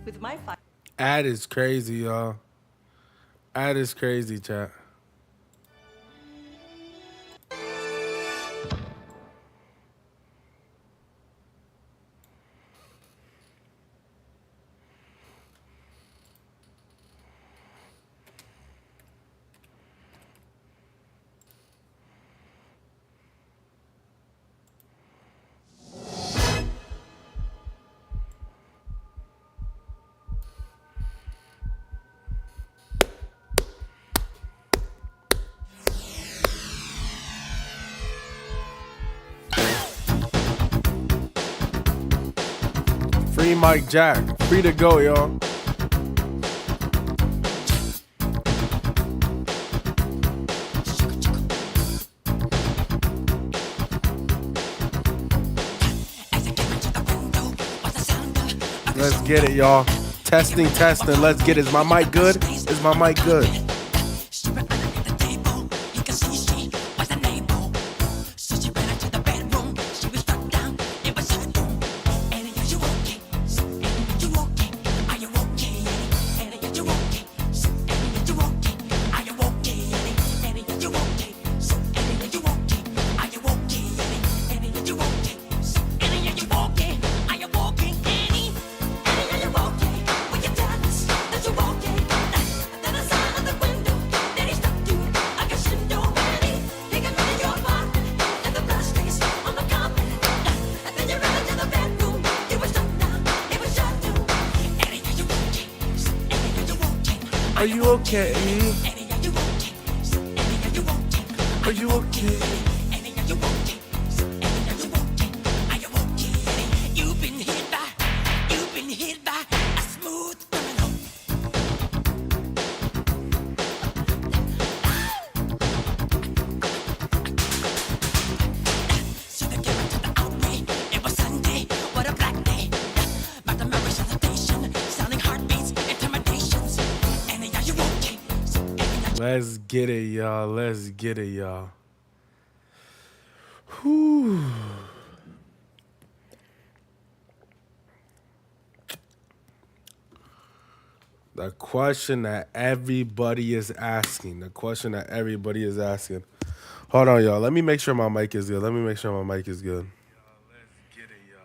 With my five. Ad is crazy, y'all. Ad is crazy, chat. Free Mike Jack. Free to go, y'all. Let's get it, y'all. Testing, testing. Let's get it. Is my mic good? Is my mic good? Are you okay? Are you okay? Let's get it, y'all. Let's get it, y'all. Whew. The question that everybody is asking. The question that everybody is asking. Hold on, y'all. Let me make sure my mic is good. Let me make sure my mic is good. Let's get it, y'all.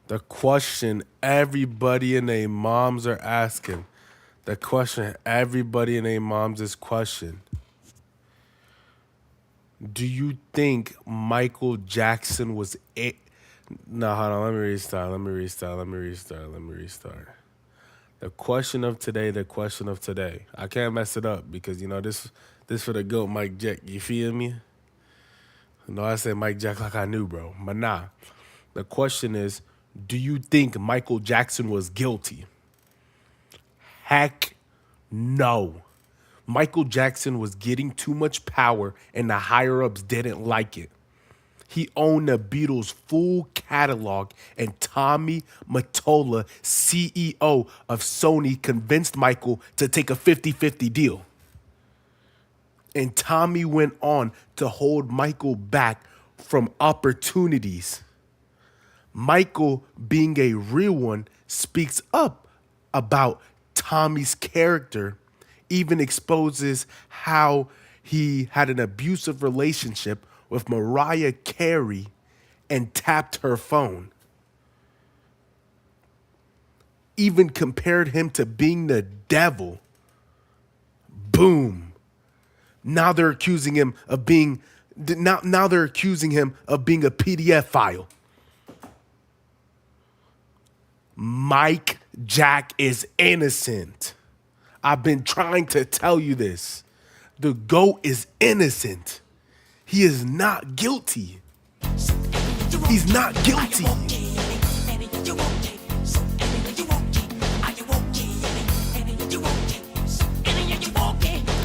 The question everybody and their moms are asking. The question everybody and their moms is question. Do you think Michael Jackson was it? No, hold on. Let me restart. The question of today, the question of today. I can't mess it up because, you know, this for the GOAT Mike Jack. You feel me? No, I said Mike Jack like I knew, bro. But nah. The question is, do you think Michael Jackson was guilty? Heck no. Michael Jackson was getting too much power and the higher ups didn't like it. He owned the Beatles' full catalog, and Tommy Mottola, CEO of Sony, convinced Michael to take a 50-50 deal. And Tommy went on to hold Michael back from opportunities. Michael, being a real one, speaks up about Tommy's character, even exposes how he had an abusive relationship with Mariah Carey and tapped her phone. Even compared him to being the devil. Boom. Now they're accusing him of being now they're accusing him of being a PDF file. Mike Jack is innocent. I've been trying to tell you this. The GOAT is innocent. He is not guilty. He's not guilty.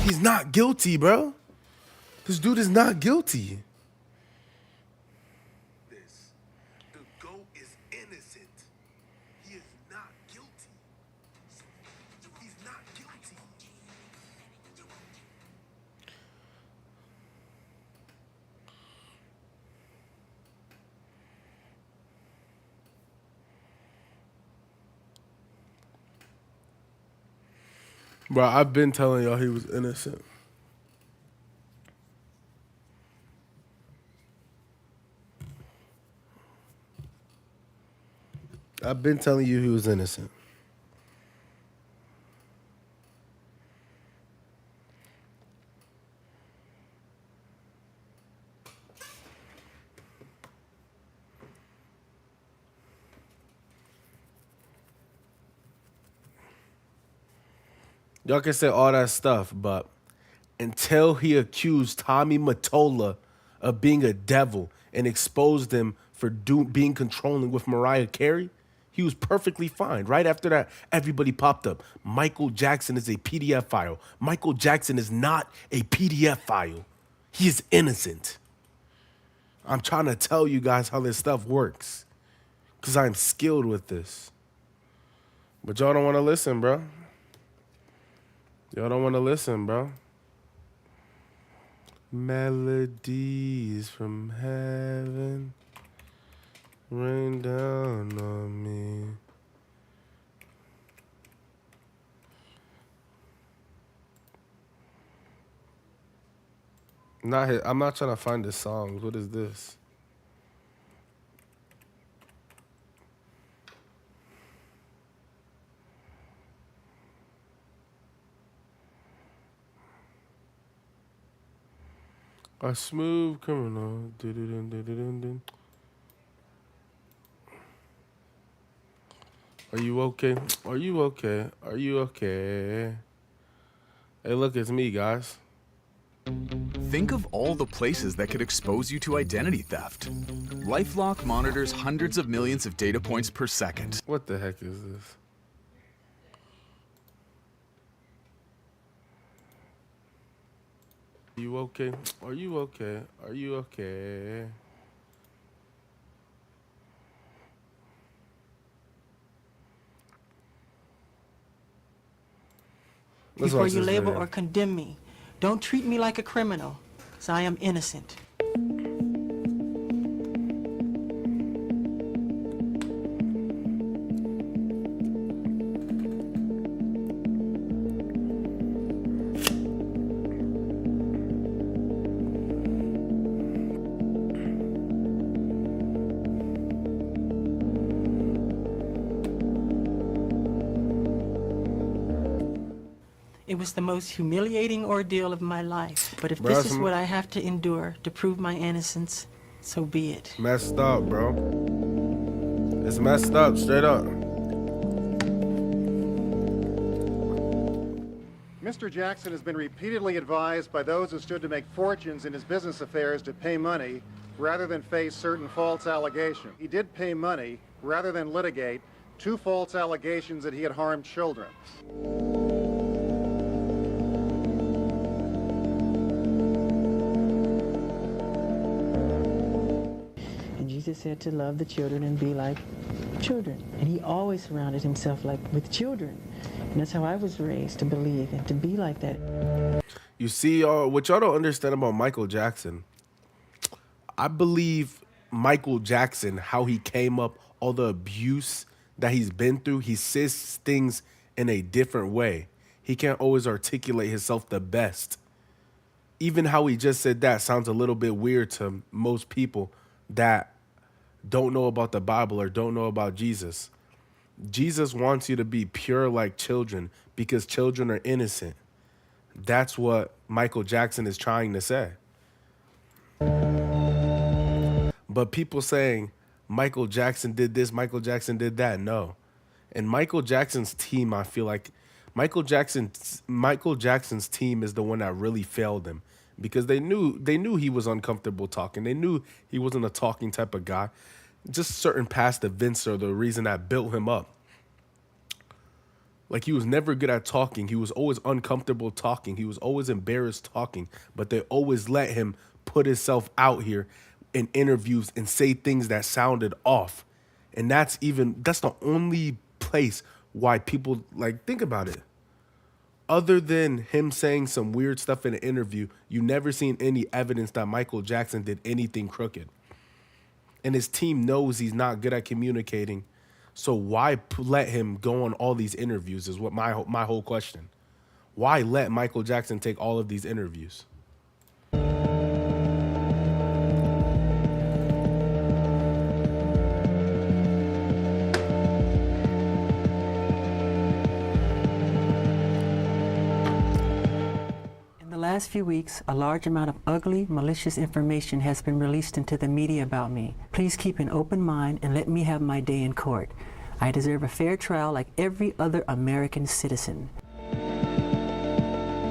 He's not guilty, bro. This dude is not guilty. The GOAT is innocent. He is not guilty. He's not guilty. Bro, I've been telling y'all he was innocent. I've been telling you he was innocent. Y'all can say all that stuff, but until he accused Tommy Mottola of being a devil and exposed him for being controlling with Mariah Carey, he was perfectly fine. Right after that, everybody popped up. Michael Jackson is a PDF file. Michael Jackson is not a PDF file. He is innocent. I'm trying to tell you guys how this stuff works because I'm skilled with this. But y'all don't want to listen, bro. Y'all don't want to listen, bro. Melodies from heaven rain down on me. I'm not trying to find the songs. What is this? A smooth criminal. Dun-dun-dun-dun-dun-dun. Are you okay? Are you okay? Are you okay? Hey, look, it's me, guys. Think of all the places that could expose you to identity theft. LifeLock monitors hundreds of millions of data points per second. What the heck is this? Are you okay? Are you okay? Are you okay? Let's Before watch you this label video. or condemn me, don't treat me like a criminal, because I am innocent. It was the most humiliating ordeal of my life. But if Bro, this is what I have to endure to prove my innocence, so be it. Messed up, bro. It's messed up, straight up. Mr. Jackson has been repeatedly advised by those who stood to make fortunes in his business affairs to pay money rather than face certain false allegations. He did pay money rather than litigate 2 false allegations that he had harmed children. And Jesus said to love the children and be like children. And he always surrounded himself with children. And that's how I was raised, to believe and to be like that. You see, y'all, what y'all don't understand about Michael Jackson, I believe Michael Jackson, how he came up, all the abuse that he's been through, he says things in a different way. He can't always articulate himself the best. Even how he just said that sounds a little bit weird to most people that don't know about the Bible or don't know about Jesus. Jesus wants you to be pure like children because children are innocent. That's what Michael Jackson is trying to say. But people saying Michael Jackson did this, Michael Jackson did that, no. And Michael Jackson's team, I feel like Michael Jackson's team is the one that really failed him because they knew he was uncomfortable talking. They knew he wasn't a talking type of guy. Just certain past events are the reason that built him up. Like he was never good at talking. He was always uncomfortable talking. He was always embarrassed talking, but they always let him put himself out here in interviews and say things that sounded off. And that's the only place why people, like, think about it. Other than him saying some weird stuff in an interview, you never seen any evidence that Michael Jackson did anything crooked. And his team knows he's not good at communicating. So why let him go on all these interviews is what my whole question. Why let Michael Jackson take all of these interviews? In the last few weeks, a large amount of ugly, malicious information has been released into the media about me. Please keep an open mind and let me have my day in court. I deserve a fair trial like every other American citizen.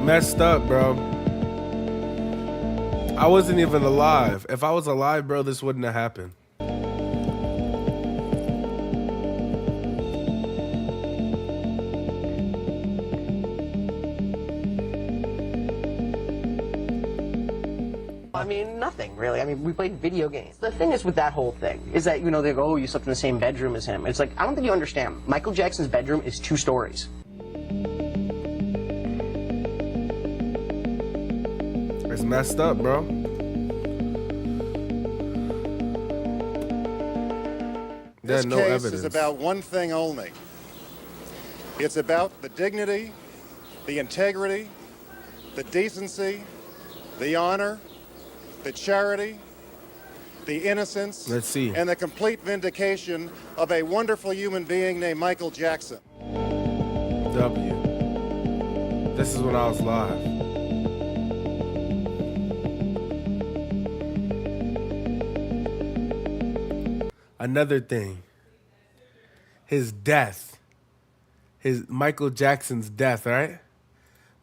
Messed up, bro. I wasn't even alive. If I was alive, bro, this wouldn't have happened. I mean, nothing really. I mean, we played video games. The thing is with that whole thing is that, you know, they go, oh, you slept in the same bedroom as him. It's like, I don't think you understand. Michael Jackson's bedroom is 2 stories. It's messed up, bro. This There's no case evidence. is about one thing only. It's about the dignity, the integrity, the decency, the honor, the charity, the innocence, Let's see. and the complete vindication of a wonderful human being named Michael Jackson. W. This is when I was live. Another thing. His death. His Michael Jackson's death, right?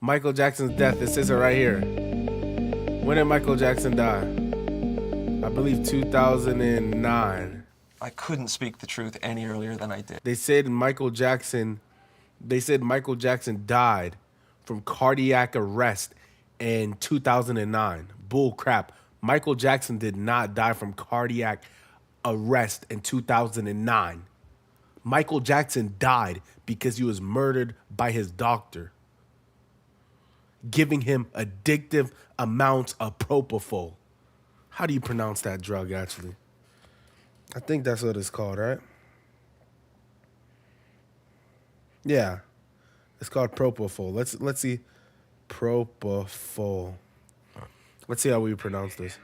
Michael Jackson's death. It says it right here. When did Michael Jackson die? I believe 2009. I couldn't speak the truth any earlier than I did. They said Michael Jackson died from cardiac arrest in 2009. Bull crap. Michael Jackson did not die from cardiac arrest in 2009. Michael Jackson died because he was murdered by his doctor, giving him addictive amounts of propofol. How do you pronounce that drug, actually? I think that's what it's called, right? Yeah. It's called propofol. Let's see. Propofol. Let's see how we pronounce this.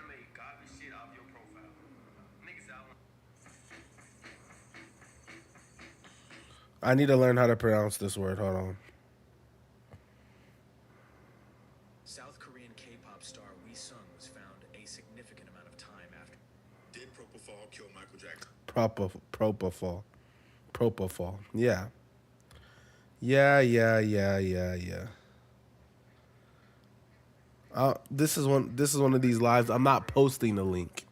I need to learn how to pronounce this word. Hold on. South Korean K-pop star Wee Sung was found a significant amount of time after. Did propofol kill Michael Jackson? Propofol. Propofol. Yeah. This is one of these lives. I'm not posting the link.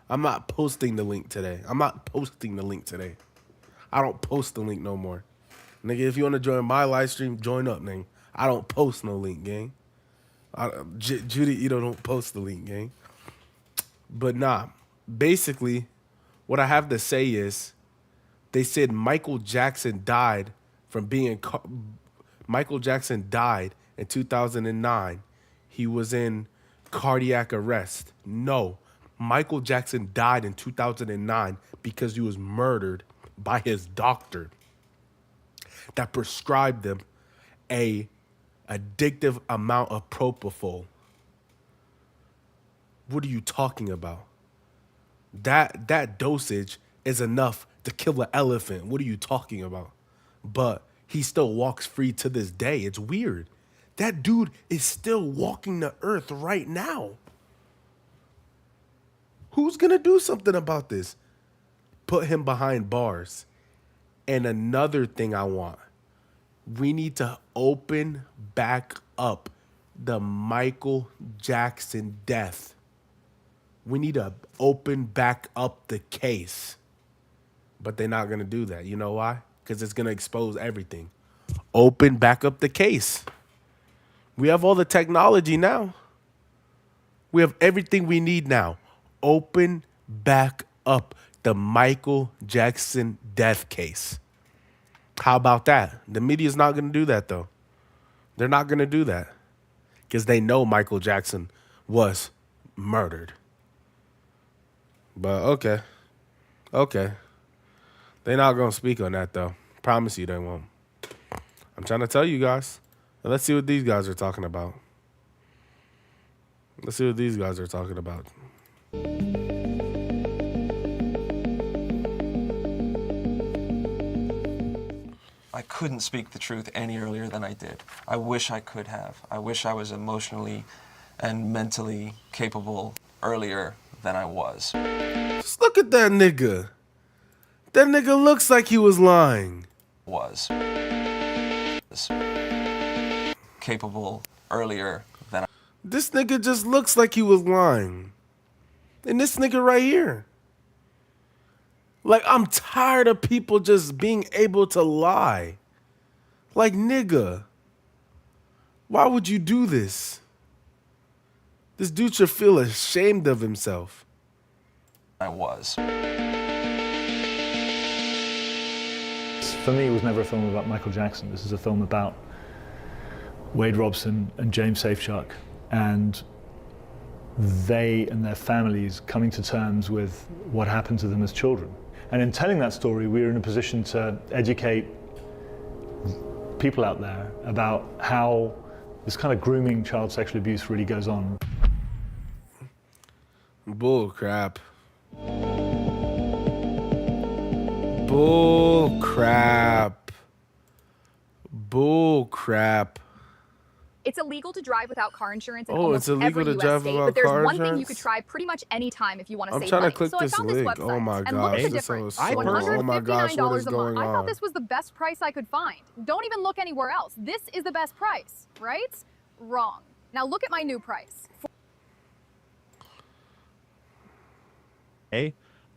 I'm not posting the link today. I don't post the link no more. Nigga, if you want to join my live stream, join up, nigga. I don't post no link, gang. Judy, you don't post the link, gang. But nah, basically, what I have to say is, they said Michael Jackson died from being... Michael Jackson died in 2009. He was in cardiac arrest. No, Michael Jackson died in 2009 because he was murdered by his doctor that prescribed them a addictive amount of propofol. What are you talking about? That dosage is enough to kill an elephant. What are you talking about? But he still walks free to this day. It's weird. That dude is still walking the earth right now. Who's gonna do something about this? Put him behind bars. And another thing I want, we need to open back up the Michael Jackson death. We need to open back up the case. But they're not gonna do that. You know why? Because it's gonna expose everything. Open back up the case. We have all the technology now. We have everything we need now. Open back up the Michael Jackson death case. How about that? The media's not going to do that, though. They're not going to do that because they know Michael Jackson was murdered. But okay. They're not going to speak on that, though. Promise you they won't. I'm trying to tell you guys. Let's see what these guys are talking about. Let's see what these guys are talking about. I couldn't speak the truth any earlier than I did. I wish I could have. I wish I was emotionally and mentally capable earlier than I was. Just look at that nigga. That nigga looks like he was lying. Capable earlier than I. This nigga just looks like he was lying. And this nigga right here. Like, I'm tired of people just being able to lie. Like, nigga, why would you do this? This dude should feel ashamed of himself. I was. For me, it was never a film about Michael Jackson. This is a film about Wade Robson and James Safechuck, and they and their families coming to terms with what happened to them as children. And in telling that story, we were in a position to educate people out there about how this kind of grooming child sexual abuse really goes on. Bull crap. Bull crap. Bull crap. It's illegal to drive without car insurance in Oh, almost it's illegal every to US drive state, without but there's car one thing you insurance? could try pretty much any time if you want to I'm save trying to money. click So I this found this link. website Oh my and gosh, look at the this difference. is so $159 my gosh, what is a month. going I on? thought this was the best price I could find. Don't even look anywhere else. This is the best price, right? Wrong. Now look at my new price.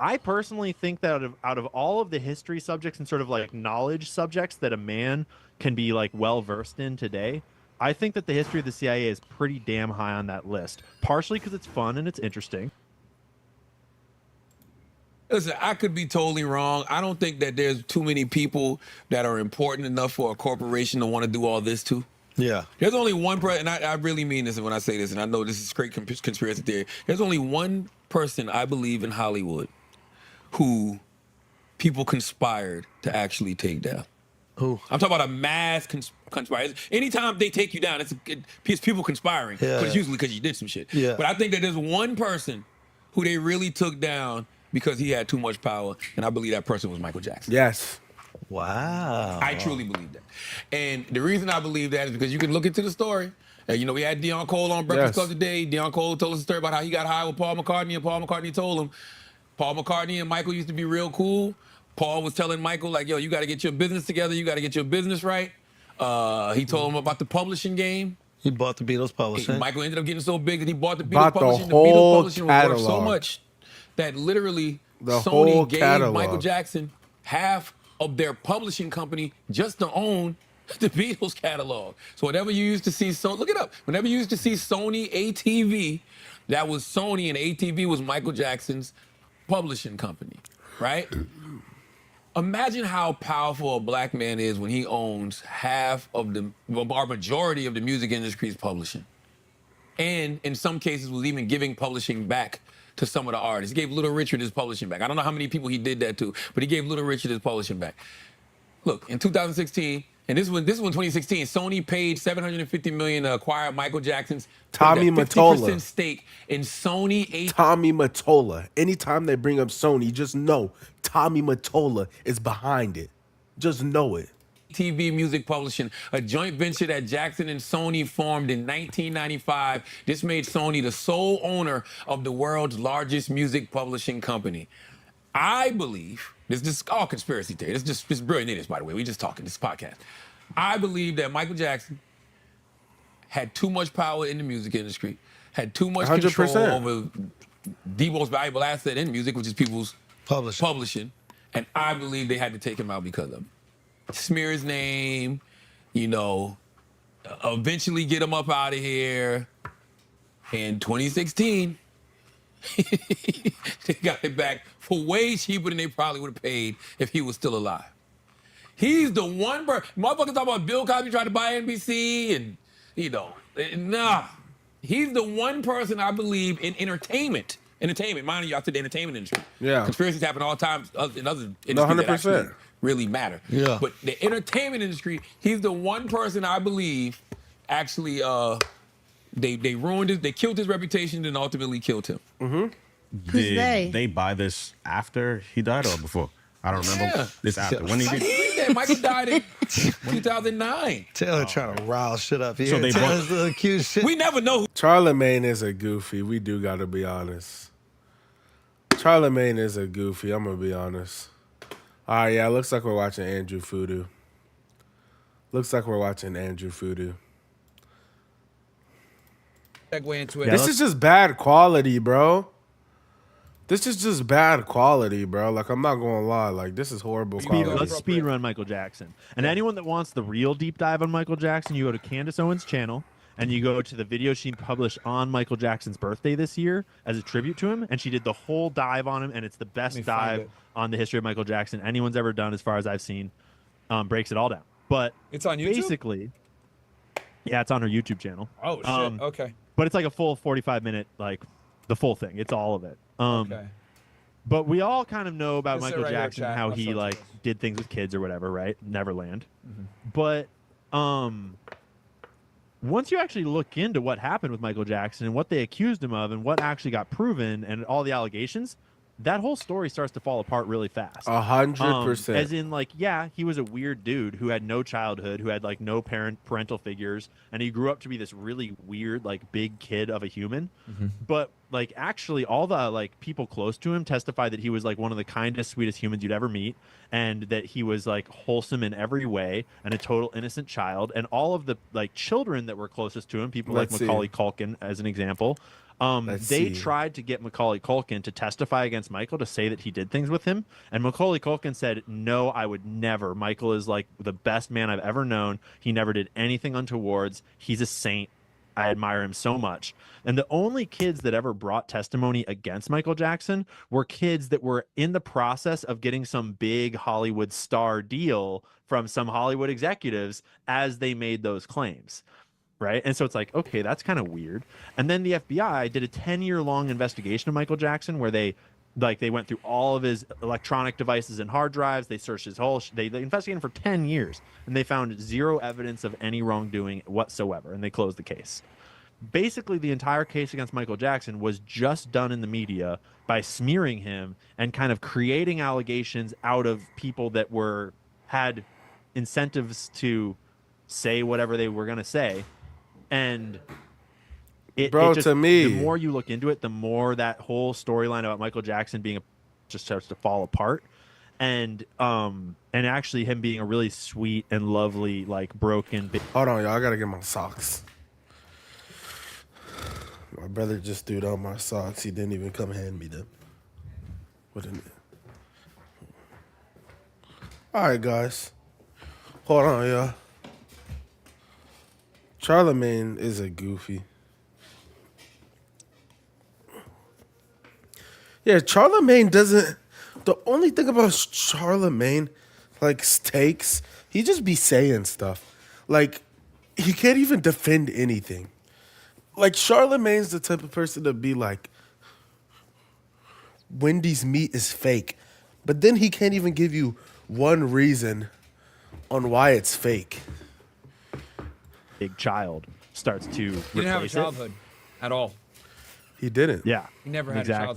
I personally think that out of all of the history subjects and sort of like knowledge subjects that a man can be like well versed in today, I think that the history of the CIA is pretty damn high on that list. Partially because it's fun and it's interesting. Listen, I could be totally wrong. I don't think that there's too many people that are important enough for a corporation to want to do all this to. Yeah. There's only one person, and I really mean this when I say this, and I know this is great conspiracy theory. There's only one person I believe in Hollywood who people conspired to actually take down. Who? I'm talking about a mass conspiracy. Anytime they take you down, it's people conspiring. Yeah. But it's usually because you did some shit. Yeah. But I think that there's one person who they really took down because he had too much power, and I believe that person was Michael Jackson. Yes. Wow. I truly believe that. And the reason I believe that is because you can look into the story. And, we had Deion Cole on Breakfast Club today. Deion Cole told us a story about how he got high with Paul McCartney, and Paul McCartney told him, Paul McCartney and Michael used to be real cool. Paul was telling Michael, like, yo, you got to get your business together. You got to get your business right. He told him about the publishing game. He bought the Beatles publishing. Michael ended up getting so big that he bought the Beatles Bought the publishing. whole Beatles publishing was worth so catalog. much that literally The whole Sony gave catalog. Michael Jackson half of their publishing company just to own the Beatles catalog. So whenever you used to see, look it up. Whenever you used to see Sony ATV, that was Sony, and ATV was Michael Jackson's publishing company, right? Imagine how powerful a black man is when he owns half of or majority of the music industry's publishing. And in some cases was even giving publishing back to some of the artists. He gave Little Richard his publishing back. I don't know how many people he did that to, but he gave Little Richard his publishing back. Look, in 2016, and this was 2016, Sony paid $750 million to acquire Michael Jackson's Tommy 50% Mottola. stake in Sony. Tommy Mottola. Anytime they bring up Sony, just know Tommy Mottola is behind it. Just know it. TV Music Publishing, a joint venture that Jackson and Sony formed in 1995. This made Sony the sole owner of the world's largest music publishing company. I believe, this is all conspiracy theory. This is just brilliant idiots, by the way. We just talking, this podcast. I believe that Michael Jackson had too much power in the music industry, had too much 100%. control over the most valuable asset in music, which is people's publishing. And I believe they had to take him out because of it. Smear his name, eventually get him up out of here. In 2016, they got it back for way cheaper than they probably would have paid if he was still alive. He's the one motherfuckers talk about Bill Cosby tried to buy NBC and, nah. He's the one person I believe in entertainment. Mind you, I said the entertainment industry. Yeah. Conspiracies happen all the time in other industries. 100%. That actually really matter. Yeah. But the entertainment industry, he's the one person I believe actually they ruined it. They killed his reputation and ultimately killed him. Did they buy this after he died or before? I don't remember. Yeah. This after. When he did? Michael died in 2009. Taylor trying to rile shit up here. So they Taylor's the accused shit. We never know who. Charlemagne is a goofy. We do got to be honest. Charlemagne is a goofy. I'm going to be honest. All right, yeah, looks like we're watching Andrew Fudu. Looks like we're watching Andrew Fudu. Segue into it. This is just bad quality, bro. This is just bad quality, bro. Like, I'm not going to lie. Like, this is horrible quality. Let's speed run Michael Jackson. And anyone that wants the real deep dive on Michael Jackson, you go to Candace Owens' channel, and you go to the video she published on Michael Jackson's birthday this year as a tribute to him, and she did the whole dive on him, and it's the best dive on the history of Michael Jackson anyone's ever done, as far as I've seen. Breaks it all down. But it's on YouTube? Basically, yeah, it's on her YouTube channel. Oh, shit. Okay. But it's like a full 45-minute, like, the full thing. It's all of it. Okay. But we all kind of know about This is Michael a regular Jackson, chat. how I'll he start like this. did things with kids or whatever, right? Neverland. But once you actually look into what happened with Michael Jackson and what they accused him of and what actually got proven and all the allegations, that whole story starts to fall apart really fast. 100%. As in, like, yeah, he was a weird dude who had no childhood, who had like no parental figures, and he grew up to be this really weird, like, big kid of a human. But like, actually, all the like people close to him testify that he was like one of the kindest, sweetest humans you'd ever meet, and that he was like wholesome in every way and a total innocent child. And all of the like children that were closest to him, people Let's like see. Macaulay Culkin, as an example. They see. tried to get Macaulay Culkin to testify against Michael to say that he did things with him. And Macaulay Culkin said, no, I would never. Michael is like the best man I've ever known. He never did anything untowards. He's a saint. I admire him so much. And the only kids that ever brought testimony against Michael Jackson were kids that were in the process of getting some big Hollywood star deal from some Hollywood executives as they made those claims. Right. And so it's like, okay, that's kind of weird. And then the FBI did a 10-year-long investigation of Michael Jackson where they went through all of his electronic devices and hard drives. They searched his whole, they investigated him for 10 years and they found zero evidence of any wrongdoing whatsoever. And they closed the case. Basically, the entire case against Michael Jackson was just done in the media by smearing him and kind of creating allegations out of people that had incentives to say whatever they were going to say. And to me, the more you look into it, the more that whole storyline about Michael Jackson being just starts to fall apart, and actually him being a really sweet and lovely, like, broken. Hold on, y'all. I gotta get my socks. My brother just threw down my socks. He didn't even come hand me them. What in it? All right, guys. Hold on, y'all. Charlemagne is a goofy. Yeah, Charlemagne doesn't. The only thing about Charlemagne, like, takes, he just be saying stuff. Like, he can't even defend anything. Like, Charlemagne's the type of person to be like, Wendy's meat is fake. But then he can't even give you one reason on why it's fake. Big child starts to replace He didn't have a it. childhood at all. He didn't. Yeah. He never had exactly. a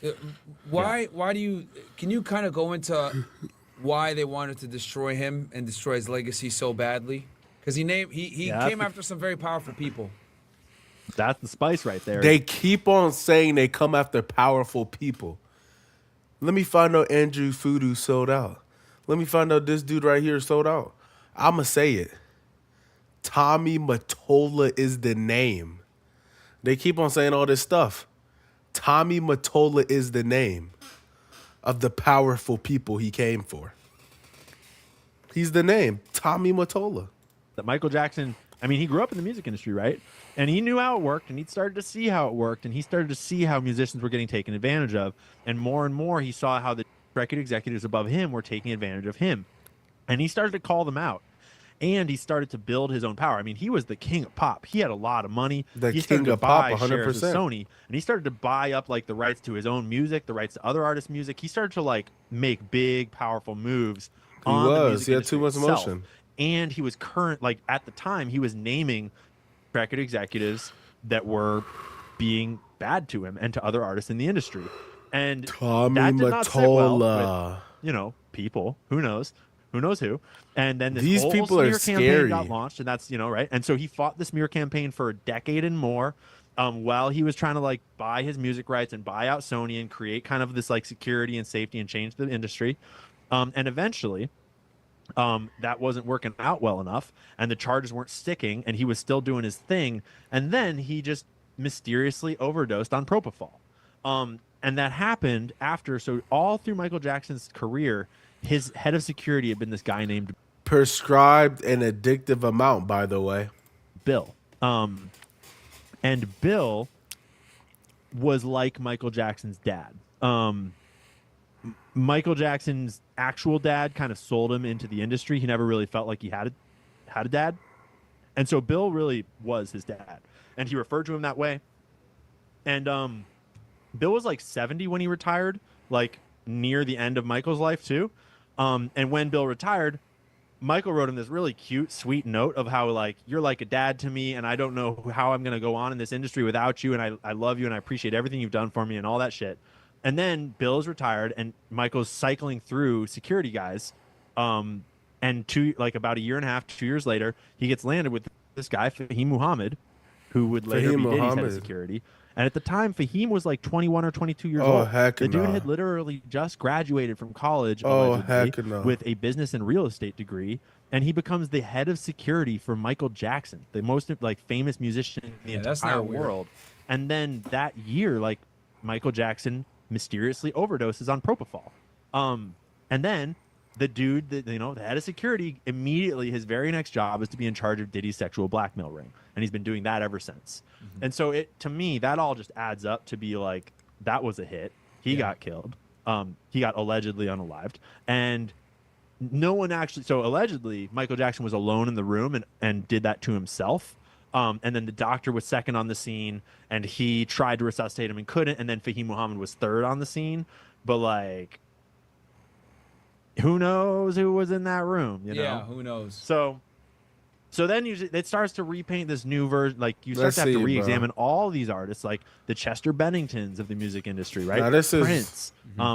childhood. Why do you, can you kind of go into why they wanted to destroy him and destroy his legacy so badly? Because he came after some very powerful people. That's the spice right there. They keep on saying they come after powerful people. Let me find out Andrew Fudu sold out. Let me find out this dude right here sold out. I'ma say it. Tommy Mottola is the name. They keep on saying all this stuff. Tommy Mottola is the name of the powerful people he came for. He's the name, Tommy Mottola. That Michael Jackson, I mean, he grew up in the music industry, right? And he knew how it worked, and he started to see how it worked, and he started to see how musicians were getting taken advantage of. And more, he saw how the record executives above him were taking advantage of him. And he started to call them out. And he started to build his own power. I mean, he was the king of pop. He had a lot of money. He started to buy shares of Sony, and he started to buy up like the rights to his own music, the rights to other artists' music. He started to like make big, powerful moves on the music He had industry too much itself. emotion. And he was like at the time, he was naming record executives that were being bad to him and to other artists in the industry. And Tommy that did not sit well Mottola. with, people. Who knows who? And then this These whole people are smear campaign scary. got launched, and that's right. And so he fought the smear campaign for a decade and more, while he was trying to like buy his music rights and buy out Sony and create kind of this like security and safety and change the industry. And eventually, that wasn't working out well enough, and the charges weren't sticking, and he was still doing his thing. And then he just mysteriously overdosed on propofol. And that happened after. So all through Michael Jackson's career, his head of security had been this guy named Prescribed an addictive amount, by the way. Bill. And Bill was like Michael Jackson's dad. Michael Jackson's actual dad kind of sold him into the industry. He never really felt like he had a dad. And so Bill really was his dad. And he referred to him that way. And Bill was like 70 when he retired, like near the end of Michael's life too. And when Bill retired, Michael wrote him this really cute, sweet note of how like you're like a dad to me, and I don't know how I'm gonna go on in this industry without you, and I love you and I appreciate everything you've done for me and all that shit. And then Bill's retired, and Michael's cycling through security guys, and about a year and a half, 2 years later, he gets landed with this guy Fahim Muhammad, who would later be Diddy's head of security. And at the time, Fahim was like 21 or 22 years old. Heck the dude no. had literally just graduated from college Heck no. with a business and real estate degree, and he becomes the head of security for Michael Jackson, the most like famous musician in the that's entire not weird. world. And then that year, like Michael Jackson mysteriously overdoses on propofol. And then the dude that the head of security, immediately his very next job is to be in charge of Diddy's sexual blackmail ring, and he's been doing that ever since. And so to me that all just adds up to be like that was a hit. He got killed. He got allegedly unalived, and no one actually. So allegedly Michael Jackson was alone in the room and did that to himself. And then the doctor was second on the scene, and he tried to resuscitate him and couldn't. And then Fahim Muhammad was third on the scene, but like, who knows who was in that room? Yeah, who knows? So then it starts to repaint this new version. Like you start Let's to have see, to bro. re-examine all these artists, like the Chester Benningtons of the music industry, right? Now, this is- Prince.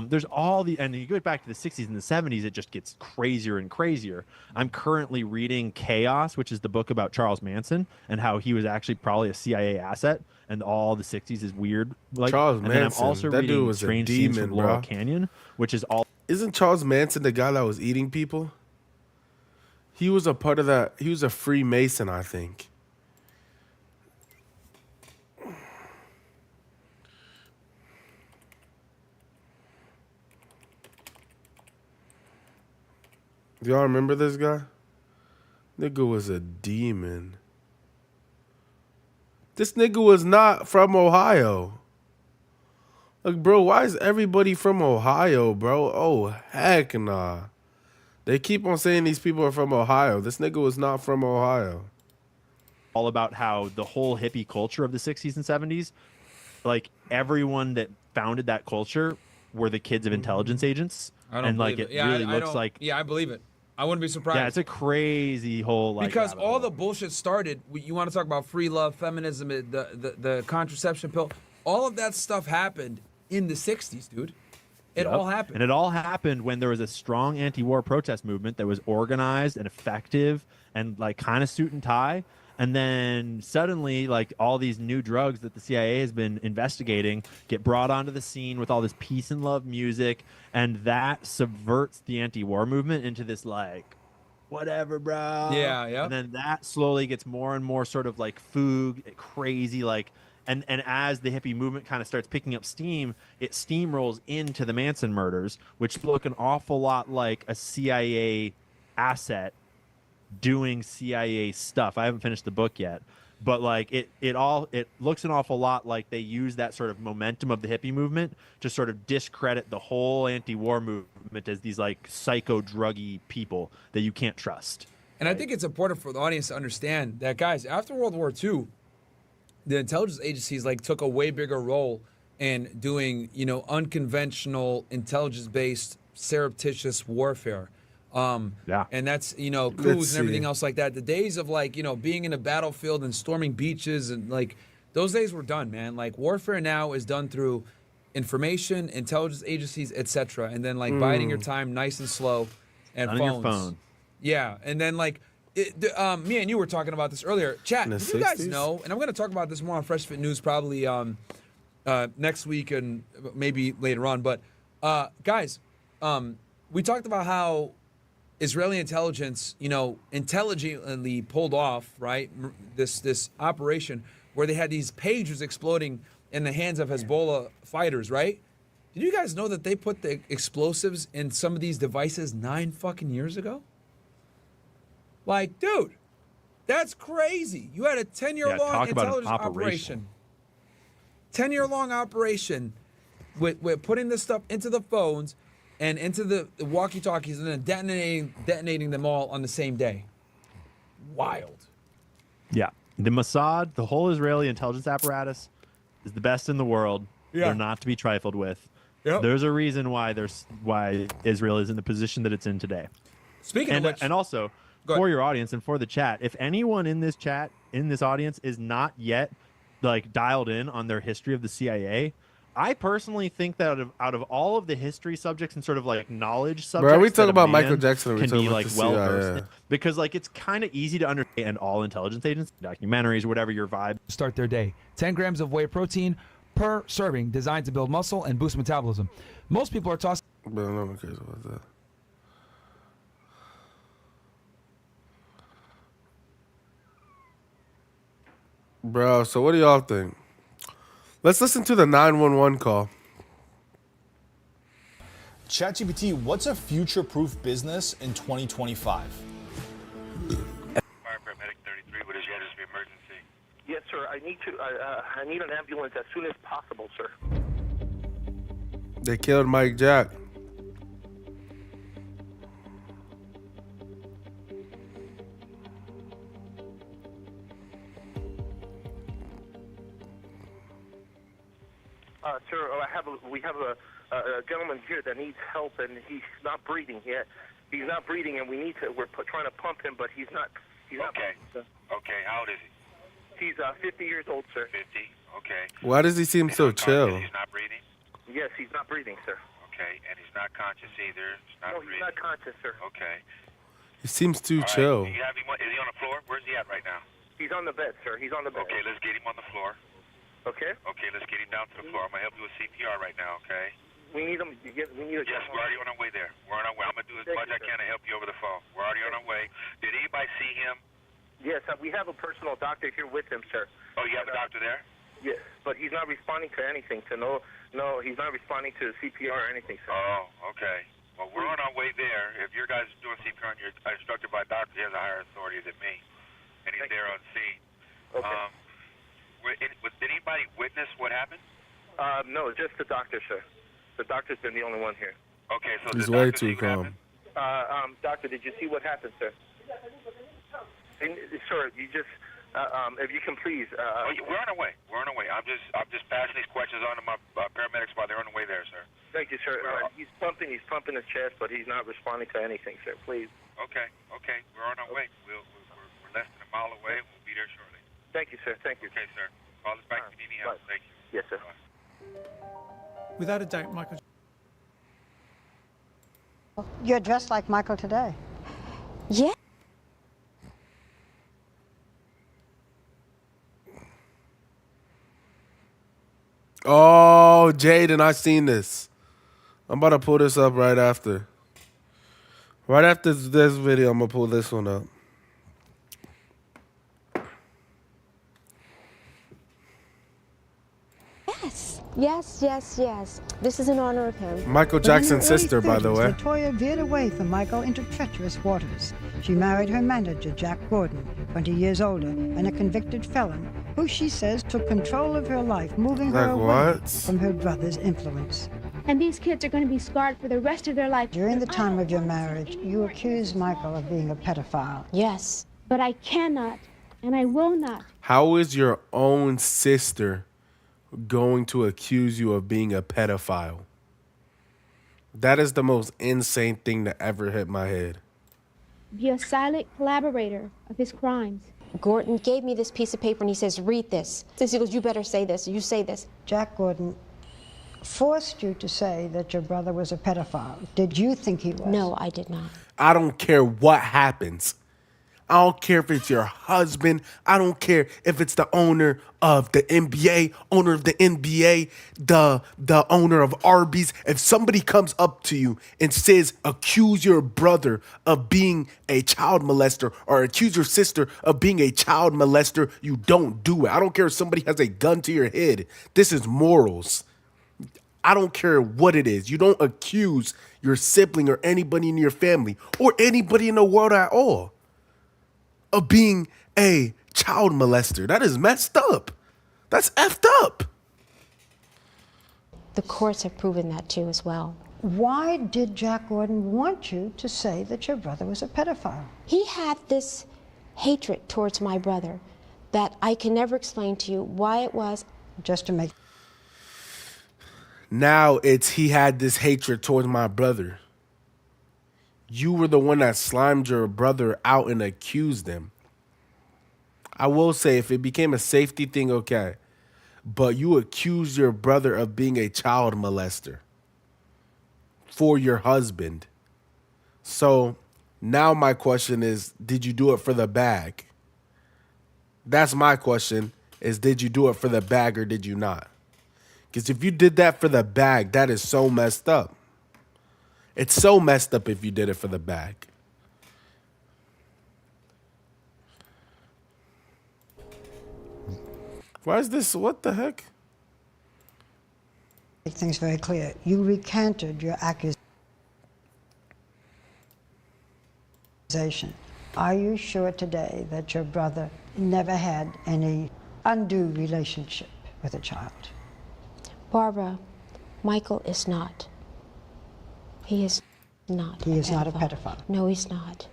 There's all and you go back to the 60s and the 70s, it just gets crazier and crazier. I'm currently reading Chaos, which is the book about Charles Manson and how he was actually probably a CIA asset, and all the 60s is weird. Like Charles and then I'm Manson, also that reading dude was a Strange Scenes demon, from Laurel bro. Canyon, which is all. Isn't Charles Manson the guy that was eating people? He was a part of that. He was a Freemason, I think. Do y'all remember this guy? Nigga was a demon. This nigga was not from Ohio. Like, bro, why is everybody from Ohio, bro? Oh, heck nah. They keep on saying these people are from Ohio. This nigga was not from Ohio. All about how the whole hippie culture of the 60s and 70s, like everyone that founded that culture were the kids of intelligence agents. I don't and like believe it Yeah, really I looks don't- like Yeah, I believe it. I wouldn't be surprised. yeah, it's a crazy whole like because rabbit all hole. the bullshit started. You want to talk about free love, feminism, the contraception pill. All of that stuff happened in the 60s, dude. It Yep. all happened. And it all happened when there was a strong anti-war protest movement that was organized and effective and like kind of suit and tie. And then suddenly, like all these new drugs that the CIA has been investigating get brought onto the scene with all this peace and love music, and that subverts the anti-war movement into this like, whatever, bro. Yeah, yeah. And then that slowly gets more and more sort of like Foog, crazy, like. And as the hippie movement kind of starts picking up steam, it steamrolls into the Manson murders, which look an awful lot like a CIA asset doing CIA stuff. I haven't finished the book yet, but like it looks an awful lot like they use that sort of momentum of the hippie movement to sort of discredit the whole anti-war movement as these like psycho druggy people that you can't trust. And I think it's important for the audience to understand that, guys, after World War II, the intelligence agencies like took a way bigger role in doing, unconventional intelligence-based surreptitious warfare. Yeah. And that's, you know, Let's coups and everything see. else like that. The days of, like, you know, being in a battlefield and storming beaches and, like, those days were done, man. Like, warfare now is done through information, intelligence agencies, etc. And then, like, biding your time nice and slow and On phones. your phone. Yeah. And then, like, me and you were talking about this earlier. Chat, In the did you guys 60s? know, and I'm going to talk about this more on Fresh Fit News probably next week and maybe later on. But, guys, we talked about how Israeli intelligence, you know, intelligently pulled off, right, this operation where they had these pagers exploding in the hands of Hezbollah fighters, right? Did you guys know that they put the explosives in some of these devices 9 fucking years ago? Like, dude, that's crazy. You had a 10-year-long talk about an intelligence operation. operation. 10-year-long operation with putting this stuff into the phones and into the walkie-talkies and then detonating them all on the same day. Wild. Yeah. The Mossad, the whole Israeli intelligence apparatus, is the best in the world. Yeah. They're not to be trifled with. Yep. There's a reason why Israel is in the position that it's in today. Speaking of which, and also Go ahead. for your audience and for the chat, if anyone in this chat, in this audience, is not yet like dialed in on their history of the CIA, I personally think that out of all of the history subjects and sort of like knowledge subjects, Bro, we talk that a about man Michael Jackson, or we can talk be about like the well CIA? versed because like it's kind of easy to understand. And all intelligence agents, documentaries, whatever your vibe. Start their day. 10 grams of whey protein per serving, designed to build muscle and boost metabolism. Most people are tossing. But no one cares about that. Bro, so what do y'all think? Let's listen to the 911 call. ChatGPT, what's a future-proof business in 2025? Yes, sir. I need an ambulance as soon as possible, sir. They killed Mike Jack. Sir, we have a gentleman here that needs help, and he's not breathing yet. He's not breathing, and we're trying to pump him, but he's not. Okay. Okay. How old is he? He's 50 years old, sir. 50. Okay. Why does he seem so chill? He's not breathing. Yes, he's not breathing, sir. Okay, and he's not conscious either. He's not breathing. He's not conscious, sir. Okay. He seems too All right. chill. Do you have him? Is he on the floor? Where's he at right now? He's on the bed, sir. He's on the bed. Okay, let's get him on the floor. Okay. Okay, let's get him down to the floor. I'm gonna help you with CPR right now. Okay. We need him. We need a. Yes, we're already on our way there. We're on our way. I'm gonna do as much as I can to help you over the phone. We're already on our way. Did anybody see him? Yes, we have a personal doctor here with him, sir. Oh, you have a doctor there? Yes, but he's not responding to anything. No, he's not responding to CPR or anything, sir. Oh, okay. Well, we're on our way there. If your guys are doing CPR and you're instructed by a doctor, he has a higher authority than me, and he's there on scene. Okay. Did anybody witness what happened? No, just the doctor, sir. The doctor's been the only one here. Okay, so He's the way doctor too see what calm. happened? Doctor, did you see what happened, sir? And, sir, you just, if you can please. We're on our way. We're on our way. I'm just passing these questions on to my paramedics while they're on the way there, sir. Thank you, sir. He's pumping his chest, but he's not responding to anything, sir. Please. Okay. We're on our way. We're less than a mile away. We'll be there shortly. Thank you, sir. Thank you. Okay, sir. Call us back if you need any help. Thank you. Yes, sir. Without a doubt, Michael. You're dressed like Michael today. Yeah. Oh, Jaden, I seen this. I'm about to pull this up right after. Right after this video, I'm gonna pull this one up. Yes. This is in honor of him. Michael But in her Jackson's early sister, by the 30s, way. Latoya veered away from Michael into treacherous waters. She married her manager, Jack Gordon, 20 years older, and a convicted felon, who she says took control of her life, moving her away from her brother's influence. And these kids are going to be scarred for the rest of their life. During the time of your marriage, you accused Michael of being a pedophile. Yes. But I cannot, and I will not. How is your own sister going to accuse you of being a pedophile? That is the most insane thing to ever hit my head. be a silent collaborator of his crimes. Gordon gave me this piece of paper and he says, read this. He goes, you better say this, you say this. Jack Gordon forced you to say that your brother was a pedophile. Did you think he was? No, I did not. I don't care what happens. I don't care if it's your husband. I don't care if it's the owner of the NBA, owner of the NBA, the owner of Arby's. If somebody comes up to you and says, accuse your brother of being a child molester or accuse your sister of being a child molester, you don't do it. I don't care if somebody has a gun to your head. This is morals. I don't care what it is. You don't accuse your sibling or anybody in your family or anybody in the world at all of being a child molester. That is messed up. That's effed up. The courts have proven that too as well. Why did Jack Gordon want you to say that your brother was a pedophile? He had this hatred towards my brother that I can never explain to you why it was. Just to make... Now it's he had this hatred towards my brother. You were the one that slimed your brother out and accused him. I will say if it became a safety thing, okay. But you accused your brother of being a child molester for your husband. So now my question is, did you do it for the bag? That's my question, is did you do it for the bag or did you not? Because if you did that for the bag, that is so messed up. It's so messed up if you did it for the bag. Why is this? What the heck? Make things very clear. You recanted your accusation. Are you sure today that your brother never had any undue relationship with a child? Barbara, Michael is not. He is not. He is not a pedophile. No, he's not.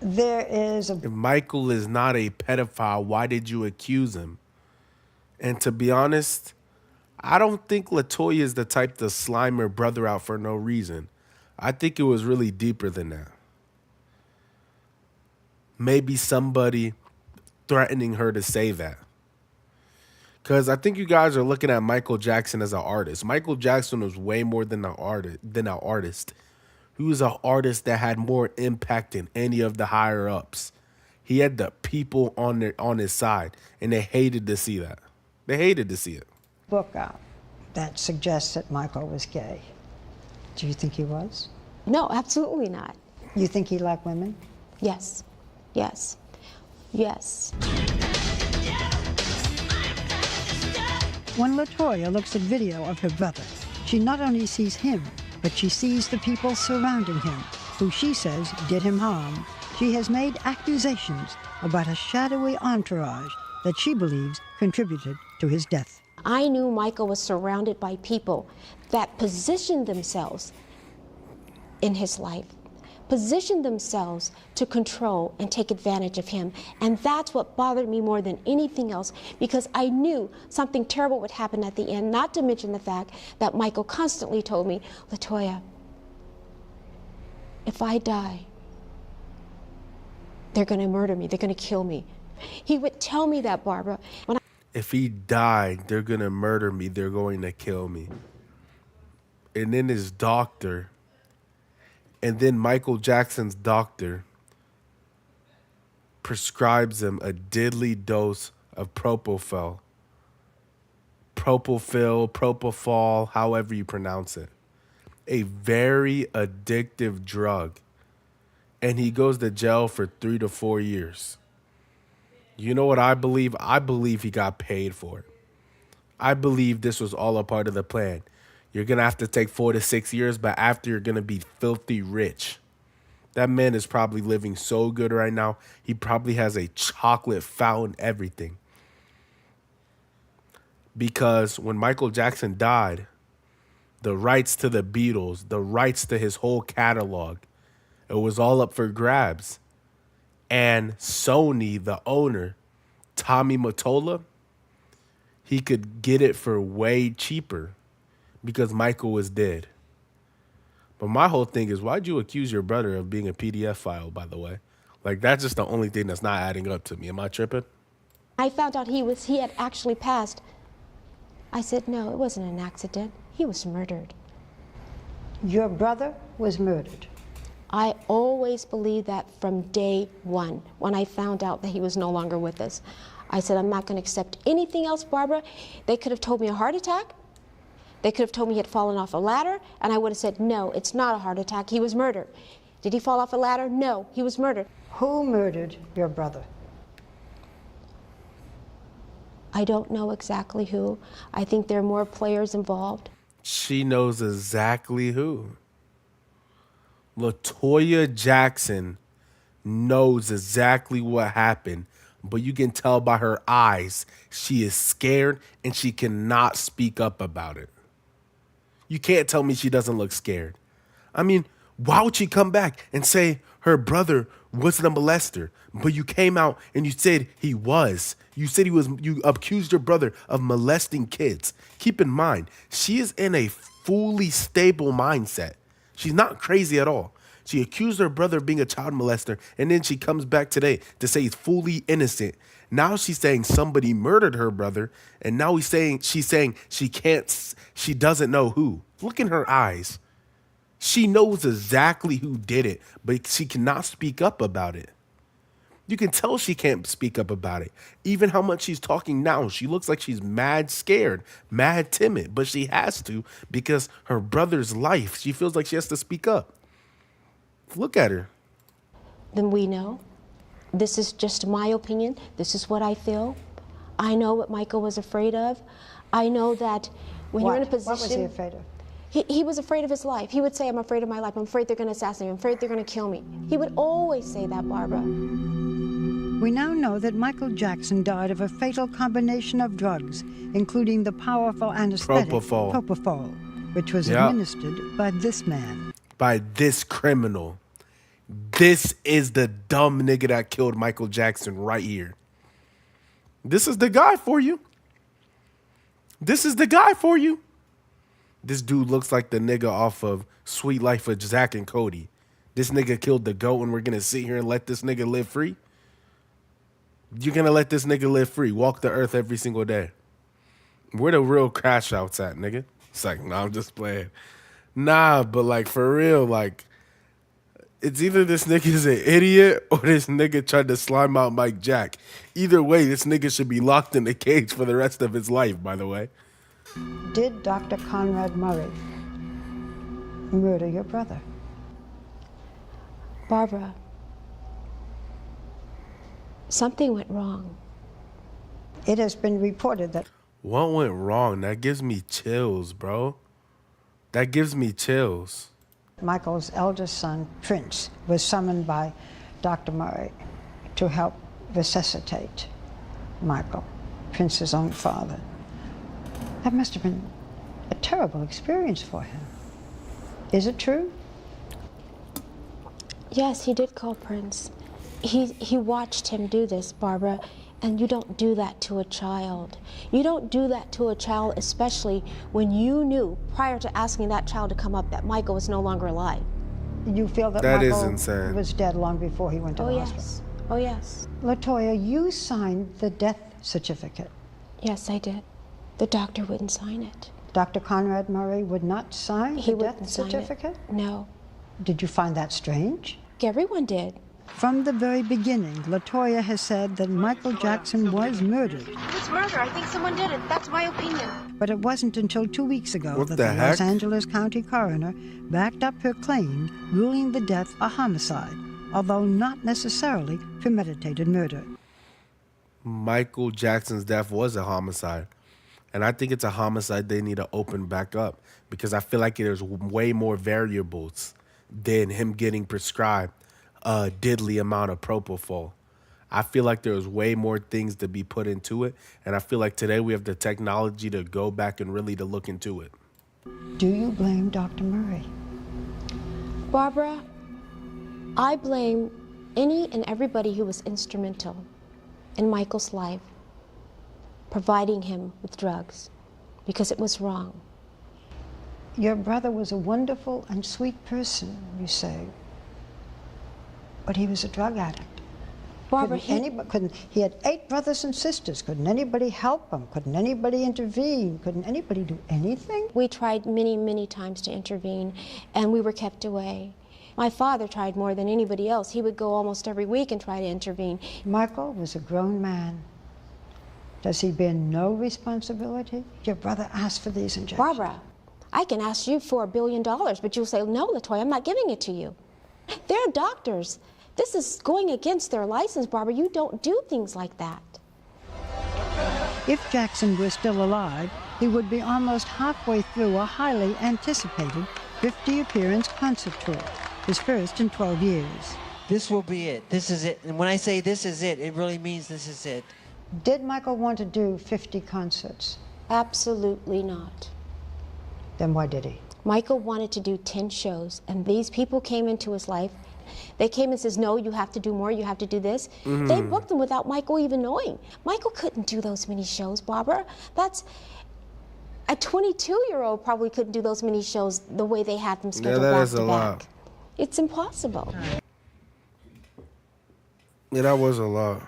There is a... If Michael is not a pedophile, why did you accuse him? And to be honest, I don't think LaToya is the type to slime her brother out for no reason. I think it was really deeper than that. Maybe somebody threatening her to say that. Because I think you guys are looking at Michael Jackson as an artist. Michael Jackson was way more than an artist. He was an artist that had more impact than any of the higher ups. He had the people on his side, and they hated to see that. They hated to see it. Book out that suggests that Michael was gay. Do you think he was? No, absolutely not. You think he liked women? Yes. Yes. Yes. When LaToya looks at video of her brother, she not only sees him, but she sees the people surrounding him, who she says did him harm. She has made accusations about a shadowy entourage that she believes contributed to his death. I knew Michael was surrounded by people that positioned themselves in his life, positioned themselves to control and take advantage of him. And that's what bothered me more than anything else, because I knew something terrible would happen at the end, not to mention the fact that Michael constantly told me, LaToya, if I die, they're going to murder me, they're going to kill me. He would tell me that, Barbara. If he died, they're going to murder me, they're going to kill me. And then his doctor, and then Michael Jackson's doctor prescribes him a deadly dose of propofol. Propofol, however you pronounce it. A very addictive drug. And he goes to jail for 3 to 4 years. You know what I believe? I believe he got paid for it. I believe this was all a part of the plan. You're going to have to take 4 to 6 years, but after you're going to be filthy rich. That man is probably living so good right now. He probably has a chocolate fountain, everything. Because when Michael Jackson died, the rights to the Beatles, the rights to his whole catalog, it was all up for grabs. And Sony, the owner, Tommy Mottola, he could get it for way cheaper because Michael was dead. But my whole thing is, why'd you accuse your brother of being a PDF file, by the way? Like, that's just the only thing that's not adding up to me. Am I tripping? I found out he had actually passed. I said, no, it wasn't an accident. He was murdered. Your brother was murdered. I always believed that from day one, when I found out that he was no longer with us. I said, I'm not going to accept anything else, Barbara. They could have told me a heart attack. They could have told me he had fallen off a ladder, and I would have said, no, it's not a heart attack. He was murdered. Did he fall off a ladder? No, he was murdered. Who murdered your brother? I don't know exactly who. I think there are more players involved. She knows exactly who. LaToya Jackson knows exactly what happened, but you can tell by her eyes she is scared and she cannot speak up about it. You can't tell me she doesn't look scared. I mean, why would she come back and say her brother wasn't a molester, but you came out and you said he was? You said he was. You accused your brother of molesting kids. Keep in mind, she is in a fully stable mindset. She's not crazy at all. She accused her brother of being a child molester, and then she comes back today to say he's fully innocent. Now she's saying somebody murdered her brother, and now she's saying she doesn't know who. Look in her eyes. She knows exactly who did it, but she cannot speak up about it. You can tell she can't speak up about it. Even how much she's talking now, she looks like she's mad scared, mad timid, but she has to because her brother's life, she feels like she has to speak up. Look at her. Then we know. This is just my opinion. This is what I feel. I know what Michael was afraid of. I know that when you're in a position... What was he afraid of? He was afraid of his life. He would say, I'm afraid of my life. I'm afraid they're going to assassinate me. I'm afraid they're going to kill me. He would always say that, Barbara. We now know that Michael Jackson died of a fatal combination of drugs, including the powerful anesthetic propofol, which was administered by this man. By this criminal. This is the dumb nigga that killed Michael Jackson right here. This is the guy for you. This is the guy for you. This dude looks like the nigga off of Sweet Life of Zack and Cody. This nigga killed the goat and we're going to sit here and let this nigga live free? You're going to let this nigga live free, walk the earth every single day. Where the real crash outs at, nigga? It's like, nah, I'm just playing. Nah, but like for real, like it's either this nigga's an idiot or this nigga tried to slime out Mike Jack. Either way, this nigga should be locked in the cage for the rest of his life, by the way. Did Dr. Conrad Murray murder your brother? Barbara, something went wrong. It has been reported that... What went wrong? That gives me chills, bro. That gives me chills. Michael's eldest son, Prince, was summoned by Dr. Murray to help resuscitate Michael, Prince's own father. That must have been a terrible experience for him. Is it true? Yes, he did call Prince. He watched him do this, Barbara, and you don't do that to a child. You don't do that to a child, especially when you knew prior to asking that child to come up that Michael was no longer alive. You feel that Michael was dead long before he went to the hospital? Oh, yes. LaToya, you signed the death certificate. Yes, I did. The doctor wouldn't sign it. Dr. Conrad Murray would not sign the death certificate? No. Did you find that strange? Everyone did. From the very beginning, LaToya has said that Michael Jackson was murdered. It's murder. I think someone did it. That's my opinion. But it wasn't until 2 weeks ago that the Los Angeles County coroner backed up her claim, ruling the death a homicide, although not necessarily premeditated murder. Michael Jackson's death was a homicide. And I think it's a homicide they need to open back up because I feel like there's way more variables than him getting prescribed a diddly amount of propofol. I feel like there's way more things to be put into it. And I feel like today we have the technology to go back and really to look into it. Do you blame Dr. Murray? Barbara, I blame any and everybody who was instrumental in Michael's life, providing him with drugs, because it was wrong. Your brother was a wonderful and sweet person, you say, but he was a drug addict. Barbara, he had 8 brothers and sisters. Couldn't anybody help him? Couldn't anybody intervene? Couldn't anybody do anything? We tried many, many times to intervene, and we were kept away. My father tried more than anybody else. He would go almost every week and try to intervene. Michael was a grown man. Does he bear no responsibility? Your brother asked for these injections. Barbara, I can ask you for $1 billion, but you'll say, no, LaToya, I'm not giving it to you. They're doctors. This is going against their license, Barbara. You don't do things like that. If Jackson were still alive, he would be almost halfway through a highly anticipated 50-appearance concert tour, his first in 12 years. This will be it. This is it. And when I say this is it, it really means this is it. Did Michael want to do 50 concerts? Absolutely not. Then why did he? Michael wanted to do 10 shows, and these people came into his life. They came and says, no, you have to do more, you have to do this. They booked them without Michael even knowing. Michael couldn't do those many shows, Barbara. That's, a 22-year-old probably couldn't do those many shows the way they had them scheduled back to back. It's impossible. Yeah, that was a lot.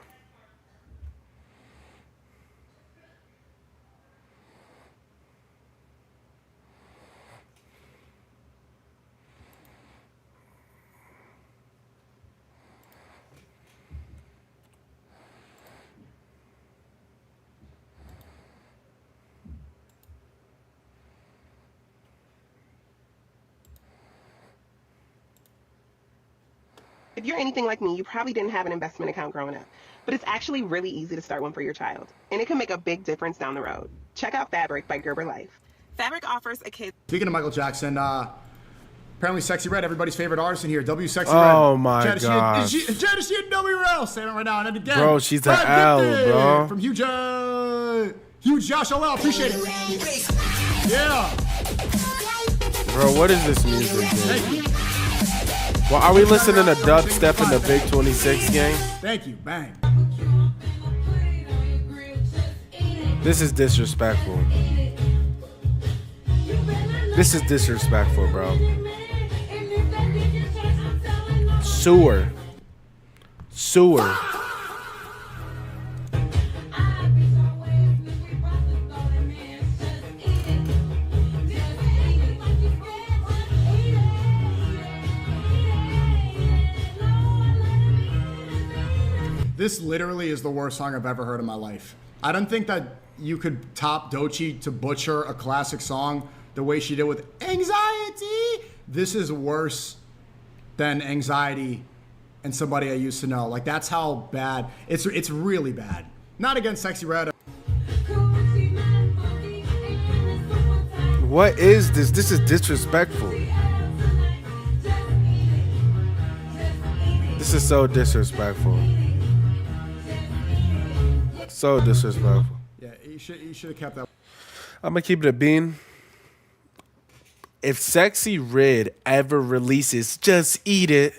If you're anything like me, you probably didn't have an investment account growing up, but it's actually really easy to start one for your child, and it can make a big difference down the road. Check out Fabric by Gerber Life. Fabric offers a kid. Speaking of Michael Jackson, apparently Sexy Red, everybody's favorite artist in here, Sexy Red. Oh my gosh. Janice, you know me real. Saying it right now. And then again, bro, she's an L, bro. From Huge Josh OL. Appreciate it. Yeah. Bro, what is this music, dude? Thank you. Well, are we listening to dubstep in the Big 26 game? Thank you. Bang. This is disrespectful. This is disrespectful, bro. Sewer. This literally is the worst song I've ever heard in my life. I don't think that you could top Doechii to butcher a classic song the way she did with Anxiety. This is worse than Anxiety and Somebody I Used to Know. Like, that's how bad. It's really bad. Not against Sexy Red. What is this? This is disrespectful. This is so disrespectful. So disrespectful. Yeah, you should have kept that. I'm gonna keep it a bean. If Sexy Red ever releases Just Eat It,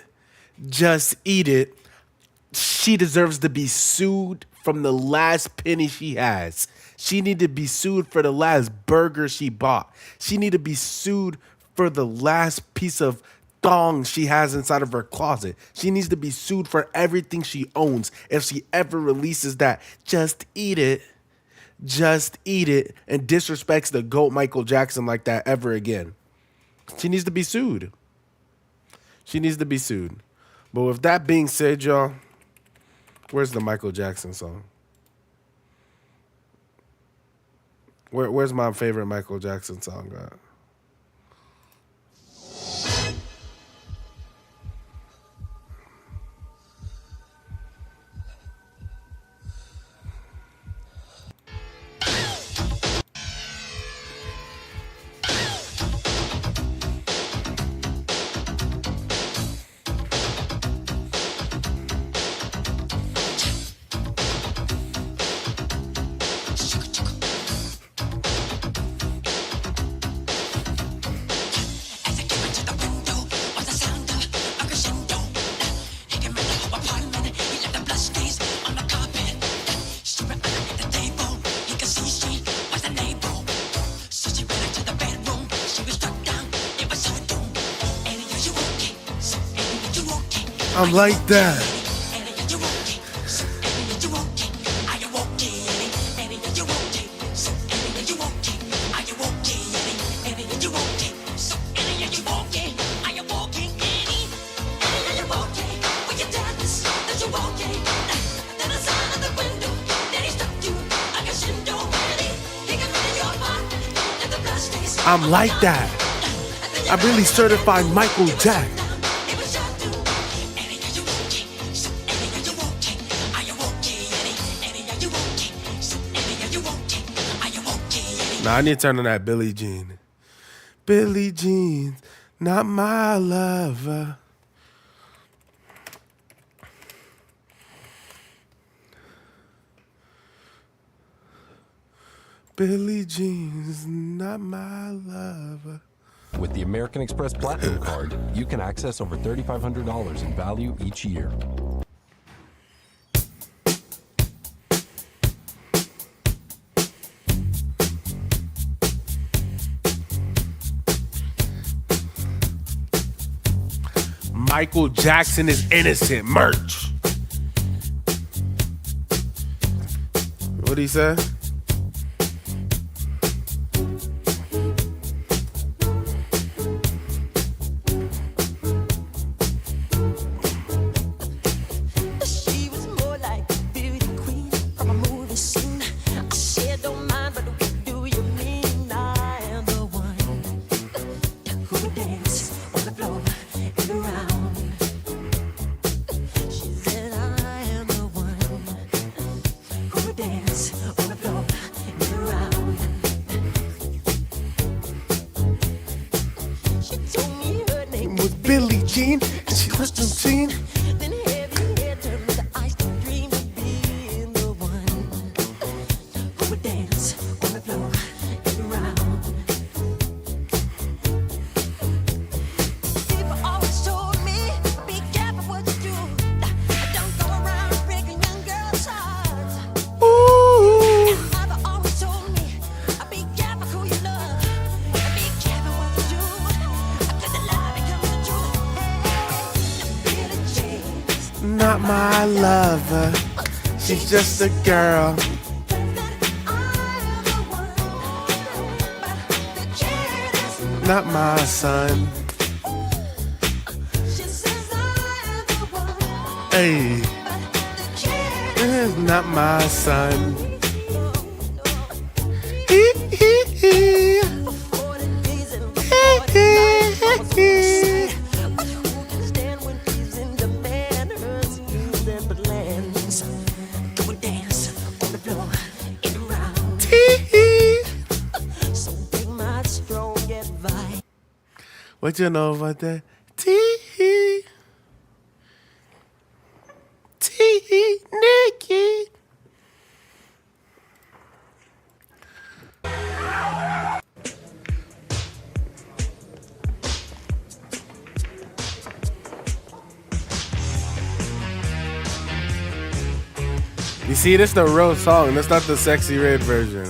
she deserves to be sued from the last penny she has. She need to be sued for the last burger she bought. She need to be sued for the last piece of thong she has inside of her closet. She needs to be sued for everything she owns if she ever releases that Just Eat It, and disrespects the GOAT Michael Jackson like that ever again. She needs to be sued. But with that being said, y'all, where's the Michael Jackson song? Where's my favorite Michael Jackson song at? I'm like that. I'm like that. I'm really certified Michael Jack. Nah, I need to turn on that Billie Jean. Billie Jean, not my lover. Billie Jean's not my lover. With the American Express Platinum Card, you can access over $3,500 in value each year. Michael Jackson is innocent merch. What'd he say? Billie Jean, and she was 15. Not my lover, she's just a girl. Not my son. Hey, this is not my son. What you know about that? Tee, Nikki. You see, this is the real song. That's not the Sexy Red version.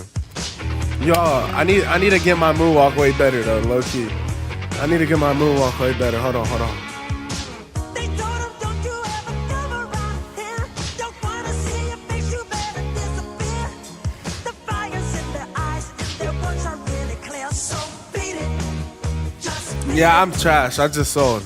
Y'all, I need to get my moonwalk way better though, low key. I need to get my moonwalk way better. Hold on. Yeah, I'm trash. I just sold.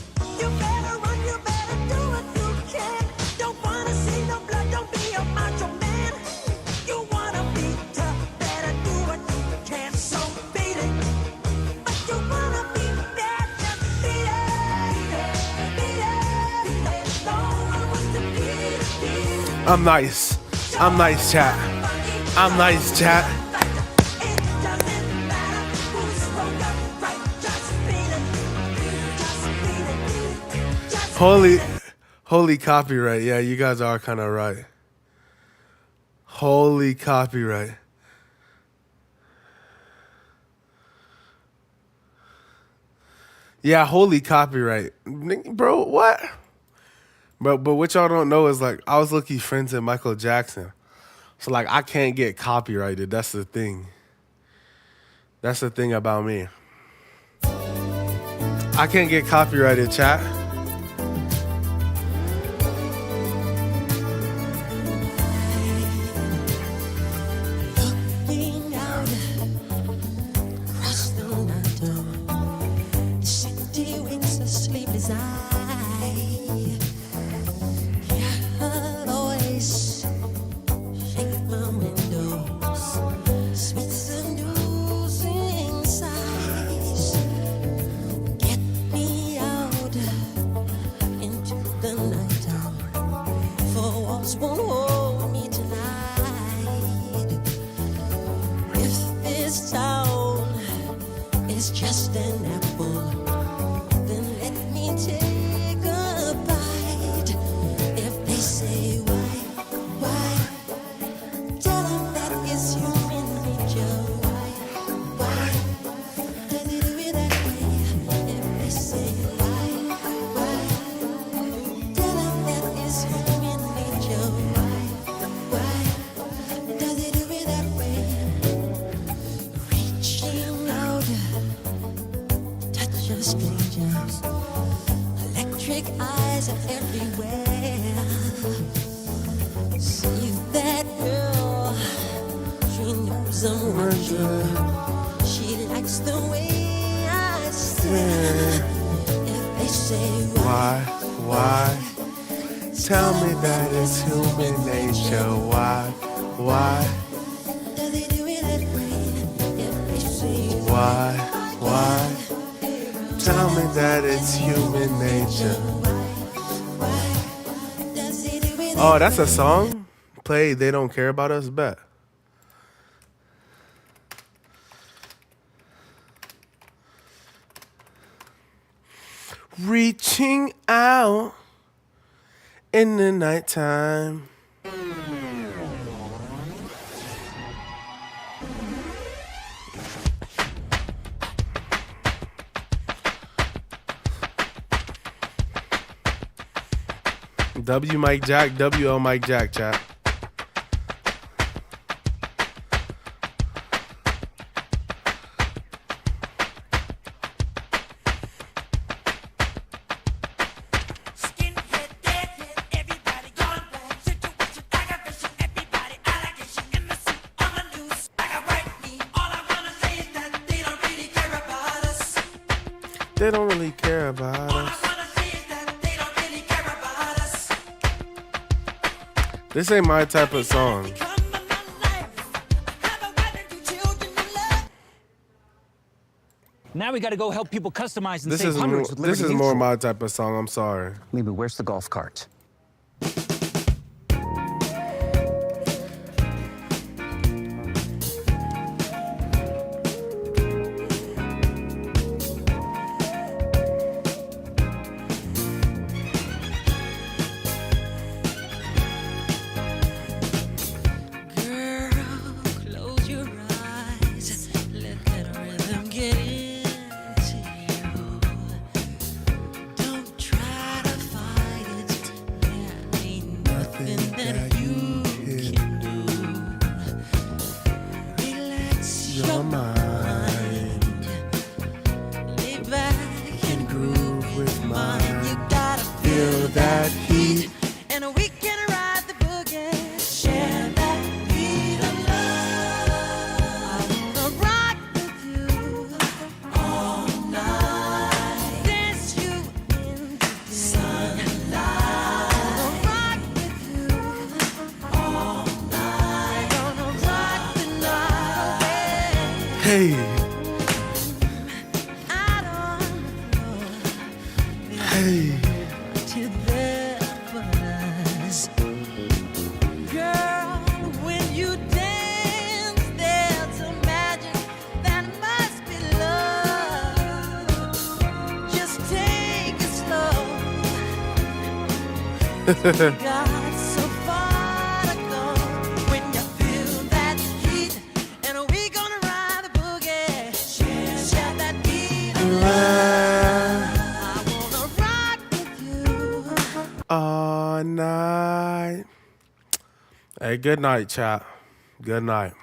I'm nice. I'm nice, chat. I'm nice, chat. Holy copyright. Yeah, you guys are kind of right. Holy copyright. Yeah, holy copyright. Bro, what? But what y'all don't know is, like, I was lucky friends with Michael Jackson. So, like, I can't get copyrighted. That's the thing. That's the thing about me. I can't get copyrighted, chat. is just an apple, then let me take a bite. If they say why, tell them that it's human nature. Why does it do it that way? If they say why, tell them that it's human nature. Why does it do it that way? Reaching out, touch of strangers, electric eyes are everywhere. See that girl, she knows I'm watching. She likes the way I stare. If they say Why? Tell me that it's human nature. Why? does it do it that way? If they say Why? Tell me that it's human nature. does it do it Oh, that's a song? Play They Don't Care About Us? Bet. Reaching out in the nighttime. W Mike Jack, WL Mike Jack, chat. They don't really care about us. This ain't my type of song. Now we got to go help people customize and This save is hundreds with this Liberty is Mutual. more my type of song. I'm sorry. Maybe where's the golf cart? Close your eyes, let that rhythm get into you. Don't try to fight it, there ain't nothing that you can do. Relax your mind, lay back and groove with mine. You gotta feel that heat, and we can ride the boogie. Share that beat of love. I wanna rock with you all night. Dance you into the sunlight. I wanna rock with you all night. Gonna rock the night away. Hey. Hey. To there for us. Girl, when you dance, there's a magic that must be love. Just take it slow. Got so far to go. When you feel that heat, and we gonna ride the boogie. Share that beat of love. I wanna rock with you. All night. Hey, good night, chat. Good night.